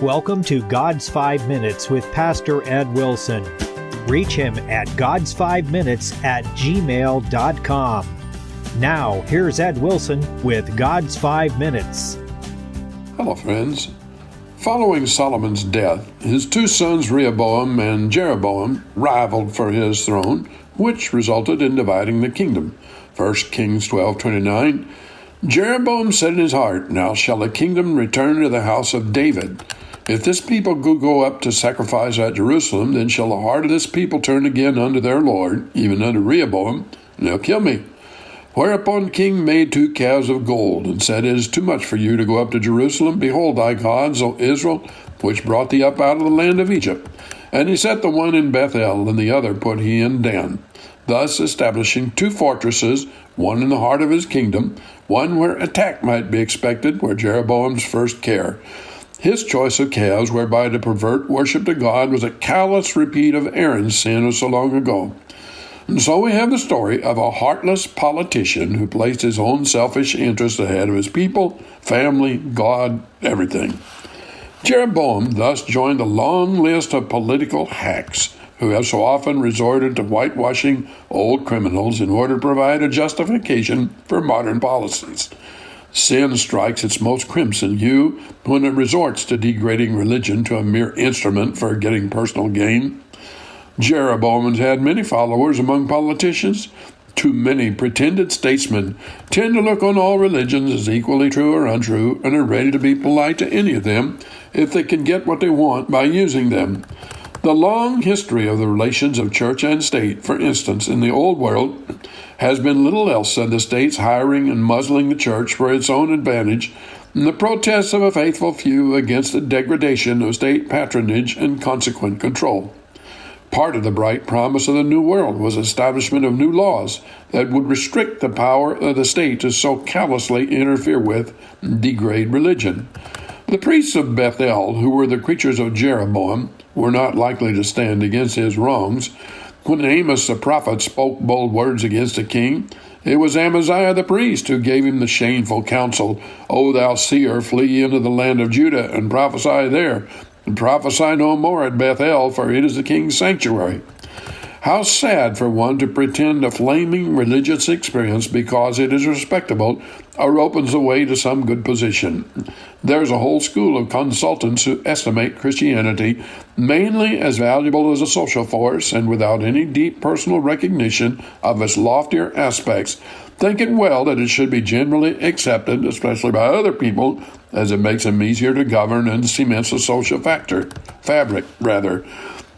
welcome to God's 5 Minutes with Pastor Ed Wilson. Reach him at GodsFiveMinutes@gmail.com. Now, here's Ed Wilson with God's 5 Minutes. Hello, friends. Following Solomon's death, his two sons Rehoboam and Jeroboam rivaled for his throne, which resulted in dividing the kingdom. 1 Kings 12:29. Jeroboam said in his heart, "Now shall the kingdom return to the house of David. If this people go up to sacrifice at Jerusalem, then shall the heart of this people turn again unto their Lord, even unto Rehoboam, and they'll kill me." Whereupon the king made 2 calves of gold, and said, "It is too much for you to go up to Jerusalem. Behold thy gods, O Israel, which brought thee up out of the land of Egypt." And he set the one in Bethel, and the other put he in Dan, thus establishing 2 fortresses, one in the heart of his kingdom, one where attack might be expected, were Jeroboam's first care. His choice of calves whereby to pervert worship to God was a callous repeat of Aaron's sin of so long ago. And so we have the story of a heartless politician who placed his own selfish interests ahead of his people, family, God, everything. Jeroboam thus joined the long list of political hacks who have so often resorted to whitewashing old criminals in order to provide a justification for modern policies. Sin strikes its most crimson hue when it resorts to degrading religion to a mere instrument for getting personal gain. Jeroboam has had many followers among politicians. Too many pretended statesmen tend to look on all religions as equally true or untrue and are ready to be polite to any of them if they can get what they want by using them. The long history of the relations of church and state, for instance, in the Old World, has been little else than the state's hiring and muzzling the church for its own advantage, and the protests of a faithful few against the degradation of state patronage and consequent control. Part of the bright promise of the New World was establishment of new laws that would restrict the power of the state to so callously interfere with and degrade religion. The priests of Bethel, who were the creatures of Jeroboam, were not likely to stand against his wrongs. When Amos the prophet spoke bold words against the king, it was Amaziah the priest who gave him the shameful counsel, "O thou seer, flee into the land of Judah and prophesy there, and prophesy no more at Bethel, for it is the king's sanctuary." How sad for one to pretend a flaming religious experience because it is respectable or opens the way to some good position. There's a whole school of consultants who estimate Christianity mainly as valuable as a social force and without any deep personal recognition of its loftier aspects, think it well that it should be generally accepted, especially by other people, as it makes them easier to govern and cements the social fabric.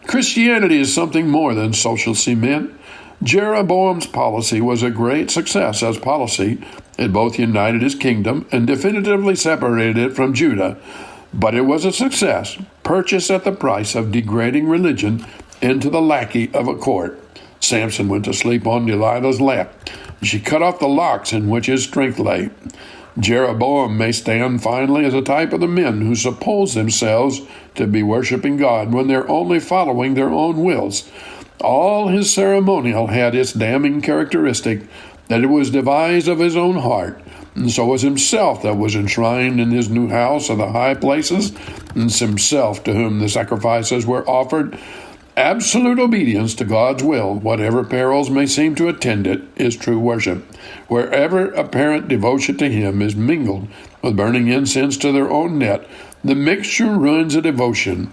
Christianity is something more than social cement. Jeroboam's policy was a great success as policy. It both united his kingdom and definitively separated it from Judah. But it was a success, purchased at the price of degrading religion into the lackey of a court. Samson went to sleep on Delilah's lap. She cut off the locks in which his strength lay. Jeroboam may stand finally as a type of the men who suppose themselves to be worshiping God when they're only following their own wills. All his ceremonial had its damning characteristic that it was devised of his own heart, and so was himself that was enshrined in his new house of the high places, and it's himself to whom the sacrifices were offered. Absolute obedience to God's will, whatever perils may seem to attend it, is true worship. Wherever apparent devotion to Him is mingled with burning incense to their own net, the mixture ruins the devotion.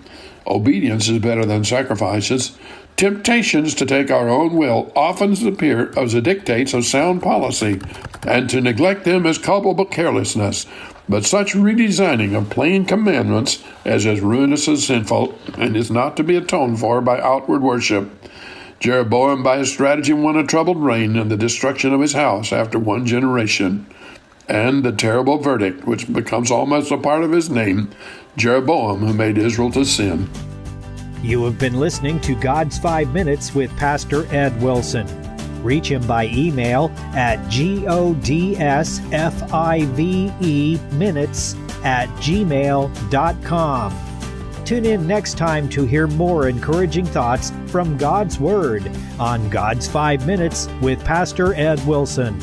Obedience is better than sacrifices. Temptations to take our own will often appear as the dictates of sound policy, and to neglect them is culpable carelessness. But such redesigning of plain commandments as is ruinous and sinful, and is not to be atoned for by outward worship. Jeroboam, by his strategy, won a troubled reign and the destruction of his house after one generation. And the terrible verdict, which becomes almost a part of his name, Jeroboam, who made Israel to sin. You have been listening to God's 5 Minutes with Pastor Ed Wilson. Reach him by email at GodsFiveMinutes@gmail.com. Tune in next time to hear more encouraging thoughts from God's Word on God's 5 Minutes with Pastor Ed Wilson.